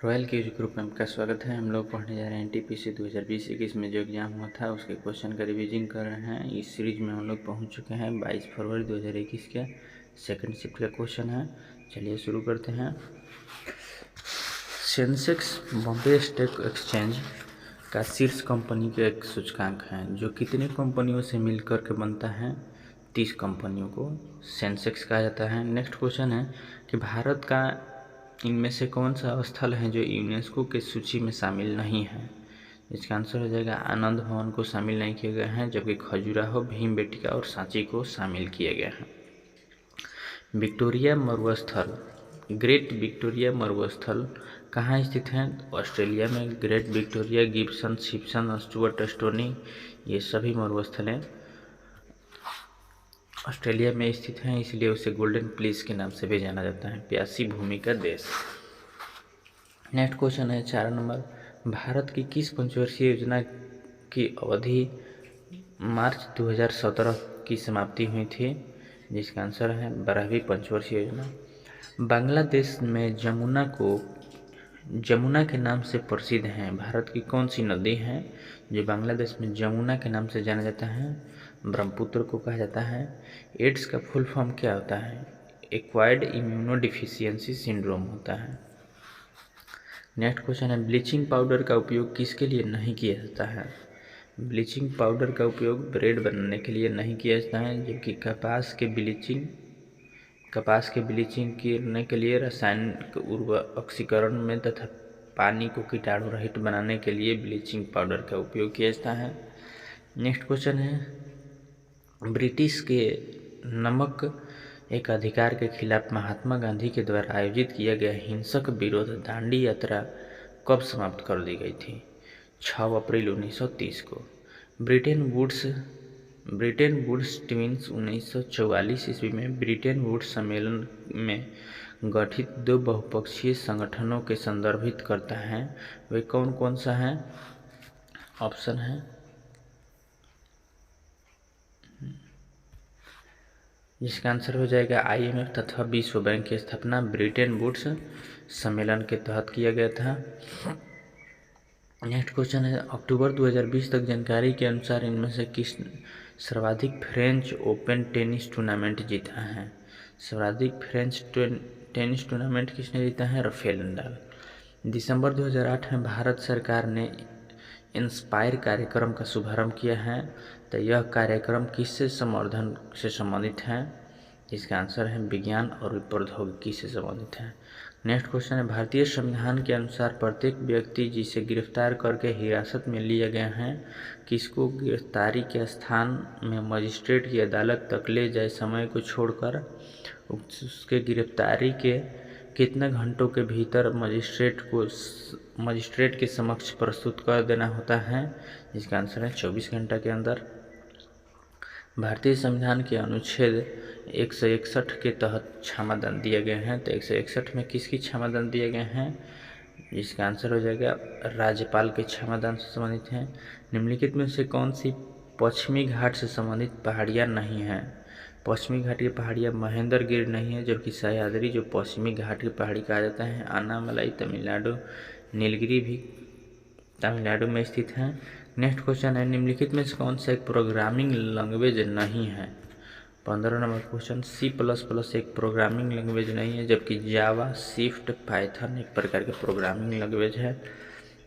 Royal cues group में आपका स्वागत है। हम लोग पढ़ने जा रहे हैं एनटीपीसी 2020-21 में जो एग्ज़ाम हुआ था उसके क्वेश्चन का रिवीजन कर रहे हैं। इस सीरीज में हम लोग पहुंच चुके हैं 22 फरवरी 2021 के सेकंड शिफ्ट का क्वेश्चन है। चलिए शुरू करते हैं। सेंसेक्स बॉम्बे स्टॉक एक्सचेंज का शीर्ष कंपनी का एक सूचकांक है जो कितनी कंपनियों से मिलकर के बनता है? 30 कंपनियों को सेंसेक्स कहा जाता है। नेक्स्ट क्वेश्चन है कि भारत का इनमें से कौन सा स्थल है जो यूनेस्को के सूची में शामिल नहीं है? इसका आंसर हो जाएगा आनंद भवन को शामिल नहीं किया गया है, जबकि खजुराहो, भीमबेटका और सांची को शामिल किया गया है। विक्टोरिया मरुस्थल, ग्रेट विक्टोरिया मरुस्थल कहाँ स्थित है? ऑस्ट्रेलिया में great Victoria, Gibson, Simpson, Stuart, stony ये सभी मरुस्थलें ऑस्ट्रेलिया में स्थित हैं, इसलिए उसे गोल्डन प्लीज के नाम से भी जाना जाता है, प्यासी भूमि का देश। नेक्स्ट क्वेश्चन है 4 नंबर, भारत की किस पंचवर्षीय योजना की अवधि मार्च 2017 की समाप्ति हुई थी? जिसका आंसर है 12वीं पंचवर्षीय योजना। बांग्लादेश में जमुना के नाम से प्रसिद्ध है भारत की कौन सी नदी है जो बांग्लादेश में जमुना के नाम से जाना जाता है? ब्रह्मपुत्र को कहा जाता है। एड्स का फुल फॉर्म क्या होता है? एक्वायर्ड इम्यूनोडिफिशियंसी सिंड्रोम होता है। नेक्स्ट क्वेश्चन है ब्लीचिंग पाउडर का उपयोग किसके लिए नहीं किया जाता है? ब्लीचिंग पाउडर का उपयोग ब्रेड बनाने के लिए नहीं किया जाता है, जबकि कपास के ब्लीचिंग करने के लिए रासायनिक ऑक्सीकरण में तथा पानी को कीटाणु रहित बनाने के लिए ब्लीचिंग पाउडर का उपयोग किया जाता है। नेक्स्ट क्वेश्चन है ब्रिटिश के नमक एक अधिकार के खिलाफ महात्मा गांधी के द्वारा आयोजित किया गया हिंसक विरोध दांडी यात्रा कब समाप्त कर दी गई थी? 6 अप्रैल 1930 को। ब्रिटेन वुड्स ट्विन्स 1944 ईस्वी में ब्रिटेन वुड्स सम्मेलन में गठित 2 बहुपक्षीय संगठनों के संदर्भित करता है। वे कौन कौन सा है? ऑप्शन है जिसका आंसर हो जाएगा IMF तथा विश्व बैंक की स्थापना ब्रिटेन वुड्स सम्मेलन के तहत किया गया था। नेक्स्ट क्वेश्चन है अक्टूबर 2020 तक जानकारी के अनुसार इनमें से किस सर्वाधिक फ्रेंच ओपन टेनिस टूर्नामेंट जीता है? सर्वाधिक फ्रेंच टेनिस टूर्नामेंट किसने जीता है? Rafael Nadal. दिसंबर 2008 में भारत सरकार ने इंस्पायर कार्यक्रम का शुभारंभ किया है, तो यह कार्यक्रम किससे संवर्धन से संबंधित है? इसका आंसर है विज्ञान और प्रौद्योगिकी से संबंधित है। नेक्स्ट क्वेश्चन है भारतीय संविधान के अनुसार प्रत्येक व्यक्ति जिसे गिरफ्तार करके हिरासत में लिया गया है किसको गिरफ्तारी के स्थान में मजिस्ट्रेट की अदालत तक ले जाए समय को छोड़कर उसके गिरफ्तारी के कितने घंटों के भीतर मजिस्ट्रेट के समक्ष प्रस्तुत कर देना होता है? इसका आंसर है 24 घंटा के अंदर। भारतीय संविधान के अनुच्छेद 161 के तहत क्षमादान दिए गए हैं, तो 161 में किसकी क्षमादान दिए गए हैं? इसका आंसर हो जाएगा राज्यपाल के क्षमादान से संबंधित है। निम्नलिखित में से कौन सी पश्चिमी घाट से संबंधित पहाड़ियाँ नहीं हैं? पश्चिमी घाट की पहाड़ियाँ महेंद्रगिरी नहीं है, जबकि सह्याद्री जो पश्चिमी घाट की पहाड़ी कहा जाता है, अन्नामलाई तमिलनाडु, नीलगिरी भी तमिलनाडु में स्थित है। नेक्स्ट क्वेश्चन है निम्नलिखित में से कौन सा एक प्रोग्रामिंग लैंग्वेज नहीं है? 15 नंबर क्वेश्चन C++ एक प्रोग्रामिंग लैंग्वेज नहीं है, जबकि जावा, स्विफ्ट, पाइथन एक प्रकार के प्रोग्रामिंग लैंग्वेज है।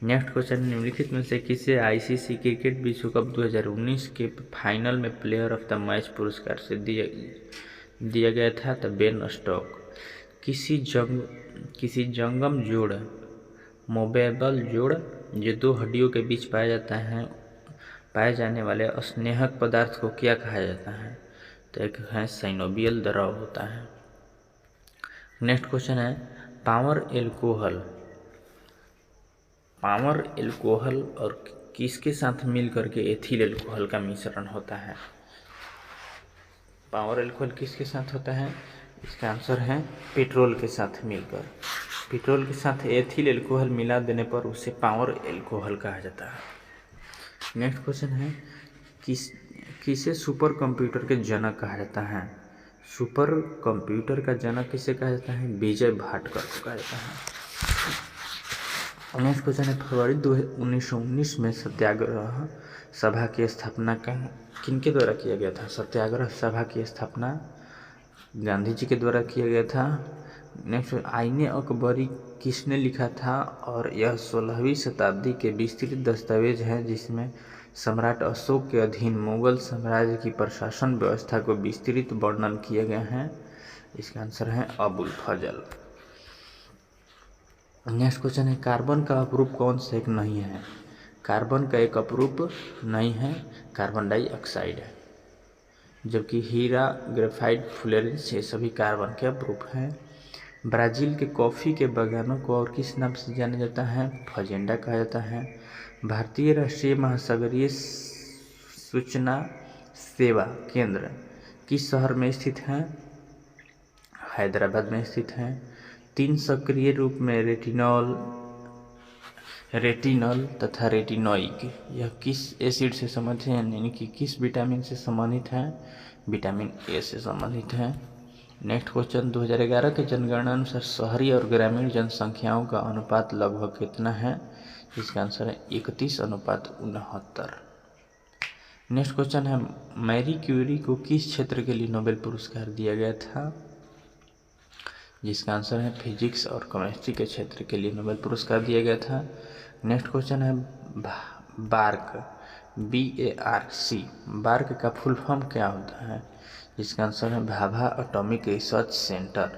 नेक्स्ट क्वेश्चन निम्नलिखित में से किसे ICC क्रिकेट विश्व कप 2019 के फाइनल में प्लेयर ऑफ द मैच पुरस्कार से दिया गया था? तो बेन स्टोक। किसी जंगम जोड़ मूवेबल जोड़ जो 2 हड्डियों के बीच पाए जाने वाले स्नेहक पदार्थ को क्या कहा जाता है? तो एक है साइनोवियल द्रव होता है। नेक्स्ट क्वेश्चन है पावर एल्कोहल और किसके साथ मिल करके एथिल एल्कोहल का मिश्रण होता है? पावर एल्कोहल किसके साथ होता है? इसका आंसर है पेट्रोल के साथ मिलकर। पेट्रोल के साथ एथिल एल्कोहल मिला देने पर उसे पावर एल्कोहल कहा जाता है। नेक्स्ट क्वेश्चन है किसे सुपर कंप्यूटर के जनक कहा जाता है? सुपर कंप्यूटर का जनक किसे कहा जाता है? विजय भाटकर को कहा जाता है। नेक्स्ट क्वेश्चन है, फरवरी 1919 में सत्याग्रह सभा की स्थापना किनके द्वारा किया गया था? सत्याग्रह सभा की स्थापना गांधी जी के द्वारा किया गया था। नेक्स्ट, आईने अकबरी किसने लिखा था? और यह 16वीं शताब्दी के विस्तृत दस्तावेज है जिसमें सम्राट अशोक के अधीन मुगल साम्राज्य की प्रशासन व्यवस्था को विस्तृत वर्णन किए गए हैं। इसका आंसर है अबुल फजल। नेक्स्ट क्वेश्चन है, कार्बन का अपरूप कौन सा एक नहीं है? कार्बन का एक अपरूप नहीं है, कार्बन डाइऑक्साइड है, जबकि हीरा, ग्रेफाइट, फ्लोरेंस ये सभी कार्बन के अपरूप हैं। ब्राज़ील के कॉफ़ी के बागानों को और किस नाम से जाना जाता है? फजेंडा कहा जाता है। भारतीय राष्ट्रीय महासागरीय सूचना सेवा केंद्र किस शहर में स्थित है? हैदराबाद में स्थित है। 3 सक्रिय रूप में रेटिनॉल तथा रेटिनोइक यह किस एसिड से संबंधित है, यानी कि किस विटामिन से संबंधित है? विटामिन ए से संबंधित है। नेक्स्ट क्वेश्चन, 2011 के जनगणना अनुसार शहरी और ग्रामीण जनसंख्याओं का अनुपात लगभग कितना है? इसका आंसर है 31:69। नेक्स्ट क्वेश्चन है, मैरी क्यूरी को किस क्षेत्र के लिए नोबेल पुरस्कार दिया गया था? जिसका आंसर है फिजिक्स और केमिस्ट्री के क्षेत्र के लिए नोबेल पुरस्कार दिया गया था। नेक्स्ट क्वेश्चन है, बार्क BARC बार्क का फुल फॉर्म क्या होता है? जिसका आंसर है Bhabha atomic research centre.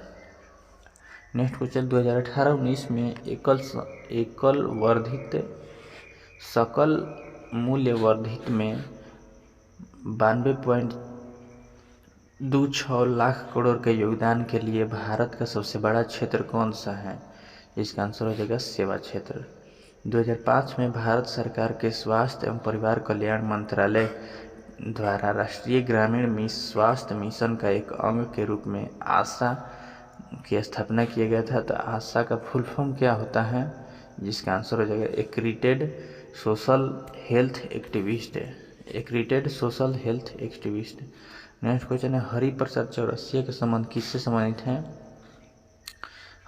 Next question, 2018-19 में सकल मूल्य वर्धित में 92.26 लाख करोड़ के योगदान के लिए भारत का सबसे बड़ा क्षेत्र कौन सा है? इसका आंसर हो जाएगा सेवा क्षेत्र। 2005 में भारत सरकार के स्वास्थ्य एवं परिवार कल्याण मंत्रालय द्वारा राष्ट्रीय ग्रामीण स्वास्थ्य मिशन का एक अंग के रूप में आशा की स्थापना किया गया था। तो आशा का फुल फॉर्म क्या होता है? जिसका आंसर हो जाएगा accredited social health activist. Next question है, हरिप्रसाद चौरसिया का संबंध किससे संबंधित है?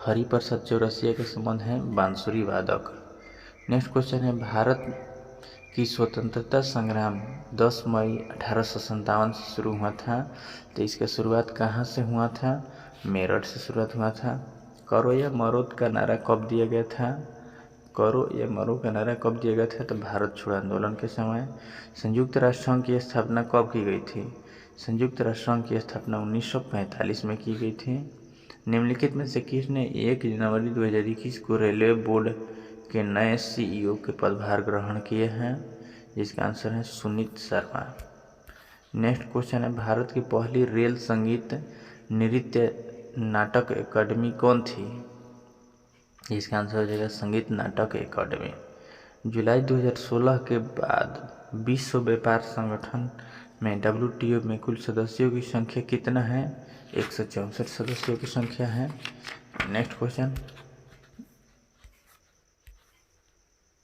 हरिप्रसाद चौरसिया का संबंध है बांसुरी वादक। नेक्स्ट क्वेश्चन है, भारत की स्वतंत्रता संग्राम 10 मई 1857 से शुरू हुआ था। तो इसका शुरुआत कहाँ से हुआ था? मेरठ से शुरुआत हुआ था। करो या मरो का नारा कब दिया गया था? तो भारत छोड़ो आंदोलन के समय। संयुक्त राष्ट्र संघ की स्थापना कब की गई थी? संयुक्त राष्ट्र संघ की स्थापना 1945 में की गई थी। निम्नलिखित में से किसने 1 जनवरी 2021 को रेलवे बोर्ड के नए CEO के पदभार ग्रहण किए हैं? जिसका आंसर है सुनीत शर्मा। नेक्स्ट क्वेश्चन है, भारत की पहली रेल संगीत नृत्य नाटक अकादमी कौन थी? इसका आंसर हो जाएगा संगीत नाटक अकादमी। जुलाई 2016 के बाद विश्व व्यापार संगठन में WTO में कुल सदस्यों की संख्या कितना है? 164 सदस्यों की संख्या है। नेक्स्ट क्वेश्चन,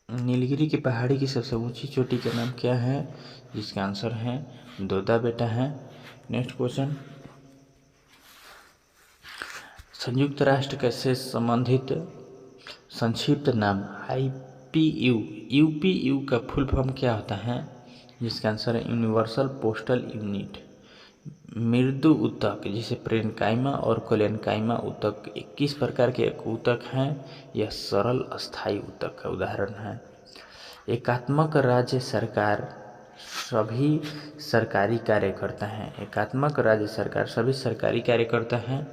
नीलगिरी की पहाड़ी की सबसे ऊंची चोटी का नाम क्या है? जिसका आंसर है दोदा बेटा है। नेक्स्ट क्वेश्चन, संयुक्त राष्ट्र से संबंधित संक्षिप्त नाम UPU का फुल फॉर्म क्या होता है? जिसका आंसर है यूनिवर्सल पोस्टल यूनिट। मृदु ऊतक जिसे प्रेनकाइमा और कोलेनकाइमा ऊतक किस प्रकार के ऊतक हैं? यह सरल अस्थायी ऊतक का उदाहरण है। एकात्मक राज्य सरकार सभी सरकारी कार्य करता है। एकात्मक राज्य सरकार सभी सरकारी कार्य करता है।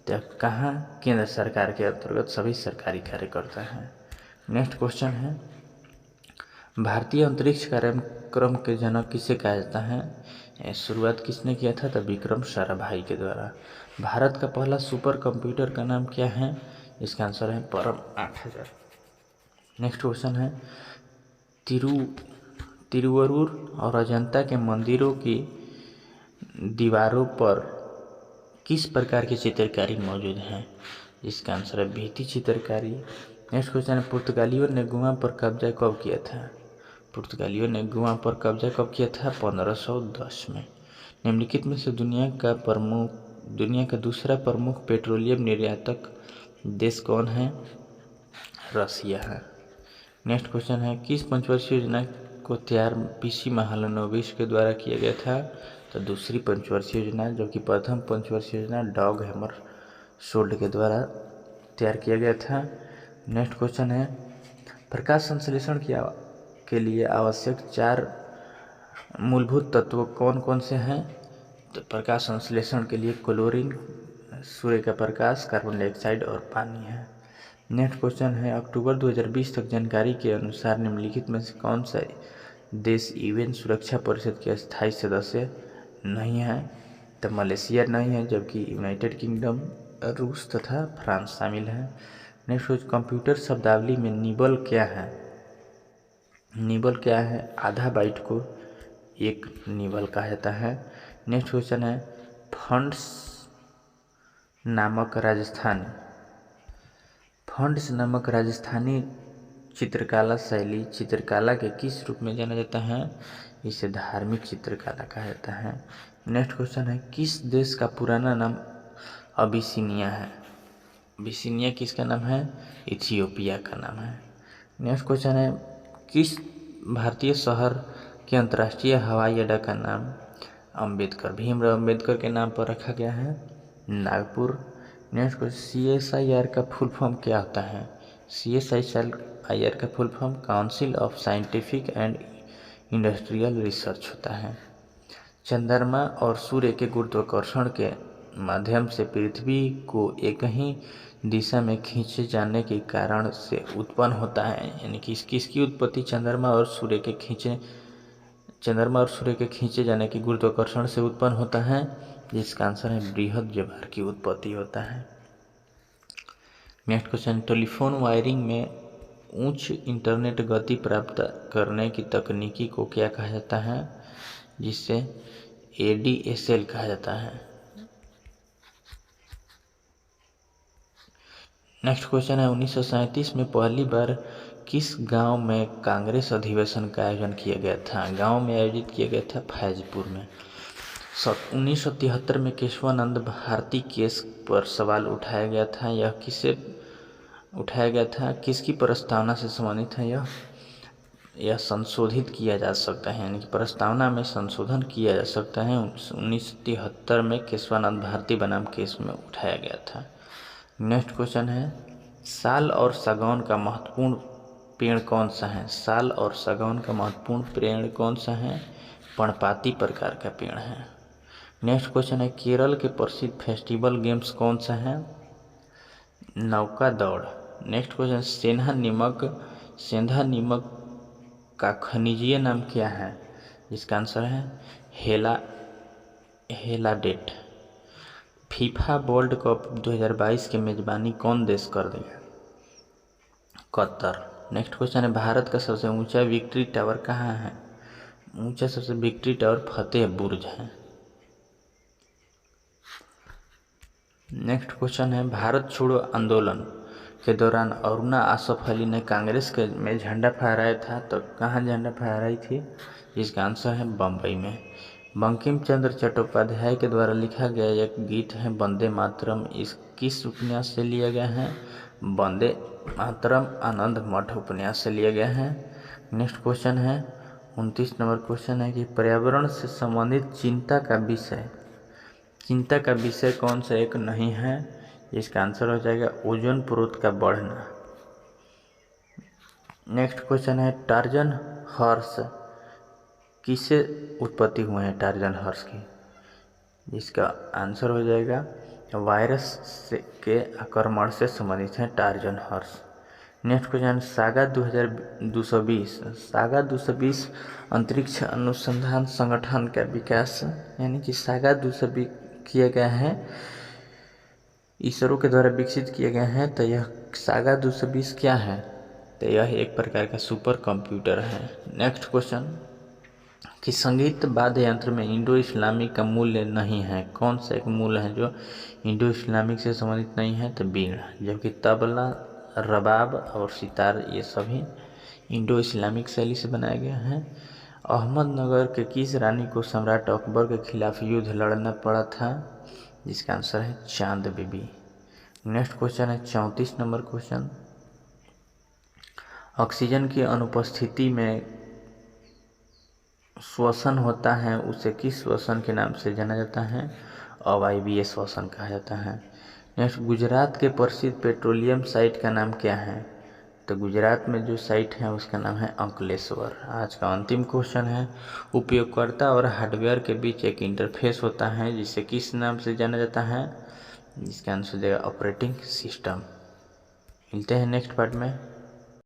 तो कहाँ? केंद्र सरकार के अंतर्गत सभी सरकारी कार्य करता है। नेक्स्ट क्वेश्चन है, भारतीय अंतरिक्ष कार्यक्रम के जनक किसे कहा जाता है? शुरुआत किसने किया था? तो विक्रम साराभाई के द्वारा। भारत का पहला सुपर कंप्यूटर का नाम क्या है? इसका आंसर है परम 8000। नेक्स्ट क्वेश्चन है, तिरुवरूर और अजंता के मंदिरों की दीवारों पर किस प्रकार की चित्रकारी मौजूद है? इसका आंसर है भित्ति चित्रकारी। नेक्स्ट क्वेश्चन है, पुर्तगालियों ने गोवा पर कब्जा कब किया था? पुर्तगालियों ने गोवा पर कब्जा कब किया था? 1510 में। निम्नलिखित में से दुनिया का दूसरा प्रमुख पेट्रोलियम निर्यातक देश कौन है? रसिया है। नेक्स्ट क्वेश्चन है, किस पंचवर्षीय योजना को तैयार पीसी महालनोबिस के द्वारा किया गया था? तो दूसरी पंचवर्षीय योजना, जो कि प्रथम पंचवर्षीय योजना डॉग हैमर शोल्ड के द्वारा तैयार किया गया था। नेक्स्ट क्वेश्चन है, प्रकाश संश्लेषण के लिए आवश्यक 4 मूलभूत तत्व कौन कौन से हैं? तो प्रकाश संश्लेषण के लिए क्लोरीन, सूर्य का प्रकाश, कार्बन डाइऑक्साइड और पानी है। नेक्स्ट क्वेश्चन है, अक्टूबर 2020 तक जानकारी के अनुसार निम्नलिखित में से कौन सा देश यूएन सुरक्षा परिषद के स्थायी सदस्य नहीं है? तो मलेशिया नहीं है, जबकि यूनाइटेड किंगडम, रूस तथा फ्रांस शामिल है। नेक्स्ट क्वेश्चन, कंप्यूटर शब्दावली में निबल क्या है? निबल क्या है? आधा बाइट को एक निबल कहा जाता है। नेक्स्ट क्वेश्चन है, फंड्स नामक राजस्थानी चित्रकला शैली चित्रकला के किस रूप में जाना जाता है? इसे धार्मिक चित्रकला कहा जाता है। नेक्स्ट क्वेश्चन है, किस देश का पुराना नाम अबिसिनिया है? अबिसिनिया किसका नाम है? इथियोपिया का नाम है। नेक्स्ट क्वेश्चन है, किस भारतीय शहर के अंतर्राष्ट्रीय हवाई अड्डा का नाम भीमराव अम्बेडकर के नाम पर रखा गया है? नागपुर। नेक्स्ट क्वेश्चन, CSIR का फुल फॉर्म क्या होता है? CSIR का full form council of scientific and industrial research होता है। चंद्रमा और सूर्य के गुरुत्वाकर्षण के माध्यम से पृथ्वी को एक ही दिशा में खींचे जाने के कारण से उत्पन्न होता है, यानी कि किसकी उत्पत्ति चंद्रमा और सूर्य के खींचे जाने के गुरुत्वाकर्षण से उत्पन्न होता है? जिसका आंसर है बृहद ज्वार की उत्पत्ति होता है। नेक्स्ट क्वेश्चन, टेलीफोन वायरिंग में उच्च इंटरनेट गति प्राप्त करने की तकनीकी को क्या कहा जाता है? जिसे ADSL कहा जाता है। नेक्स्ट क्वेश्चन है, 1937 में पहली बार किस गांव में कांग्रेस अधिवेशन का आयोजन किया गया था? गांव में आयोजित किया गया था फैजपुर में। 1973 में केशवानंद भारती केस पर सवाल उठाया गया था। यह किसे उठाया गया था? किसकी प्रस्तावना से संबंधित है? यह संशोधित किया जा सकता है, यानी कि प्रस्तावना में संशोधन किया जा सकता है। 1973 में केशवानंद भारती बनाम केस में उठाया गया था। नेक्स्ट क्वेश्चन है, साल और सागौन का महत्वपूर्ण पेड़ कौन सा है? साल और सागौन का महत्वपूर्ण पेड़ कौन सा है? पर्णपाती प्रकार का पेड़ है। नेक्स्ट क्वेश्चन है, केरल के प्रसिद्ध फेस्टिवल गेम्स कौन सा है? नौका दौड़। नेक्स्ट क्वेश्चन, सेंधा नमक का खनिजीय नाम क्या है? जिसका आंसर है हेलाडेट। फीफा वर्ल्ड कप 2022 की मेजबानी कौन देश कर देगा? कतर। नेक्स्ट क्वेश्चन है, भारत का सबसे ऊंचा विक्ट्री टावर कहाँ है? ऊंचा सबसे विक्ट्री टावर फतेह बुर्ज है। नेक्स्ट क्वेश्चन है, भारत छोड़ो आंदोलन के दौरान अरुणा आसफ अली ने कांग्रेस में झंडा फहराया था, तो कहाँ झंडा फहराई थी? इसका आंसर है बम्बई में। बंकिम चंद्र चट्टोपाध्याय के द्वारा लिखा गया एक गीत है वंदे मातरम, इस किस उपन्यास से लिया गया है? वंदे मातरम आनंद मठ उपन्यास से लिया गया है। नेक्स्ट क्वेश्चन है, 29 नंबर क्वेश्चन है कि पर्यावरण से संबंधित चिंता का विषय कौन सा एक नहीं है? इसका आंसर हो जाएगा ओजोन परत का बढ़ना। नेक्स्ट क्वेश्चन है, टार्जन हॉर्स किससे उत्पत्ति हुए हैं? टार्जन हॉर्स की, इसका आंसर हो जाएगा वायरस के आक्रमण से संबंधित है torsion horse. Next question, saga 220 अंतरिक्ष अनुसंधान संगठन का विकास, यानी कि सागा 220 किया गया है, इसरो के द्वारा विकसित किया गया है। तो यह सागा 220 क्या है? तो यह एक प्रकार का सुपर कंप्यूटर है। नेक्स्ट क्वेश्चन, कि संगीत वाद्य यंत्र में इंडो इस्लामिक का मूल्य नहीं है? कौन सा एक मूल है जो इंडो इस्लामिक से संबंधित नहीं है? तो बीड़ा। जबकि तबला, रबाब और सितार ये सभी इंडो इस्लामिक शैली से बनाया गया है। अहमदनगर के किस रानी को सम्राट अकबर के खिलाफ युद्ध लड़ना पड़ा था? जिसका आंसर है चांद बीबी। नेक्स्ट क्वेश्चन है 34 नंबर क्वेश्चन, ऑक्सीजन की अनुपस्थिति में श्वसन होता है, उसे किस श्वसन के नाम से जाना जाता है? अवायवीय श्वसन कहा जाता है। नेक्स्ट, गुजरात के प्रसिद्ध पेट्रोलियम साइट का नाम क्या है? तो गुजरात में जो साइट है उसका नाम है अंकलेश्वर। आज का अंतिम क्वेश्चन है, उपयोगकर्ता और हार्डवेयर के बीच एक इंटरफेस होता है जिसे किस नाम से जाना जाता है? इसका आंसर हो जाएगा ऑपरेटिंग सिस्टम। मिलते हैं नेक्स्ट पार्ट में।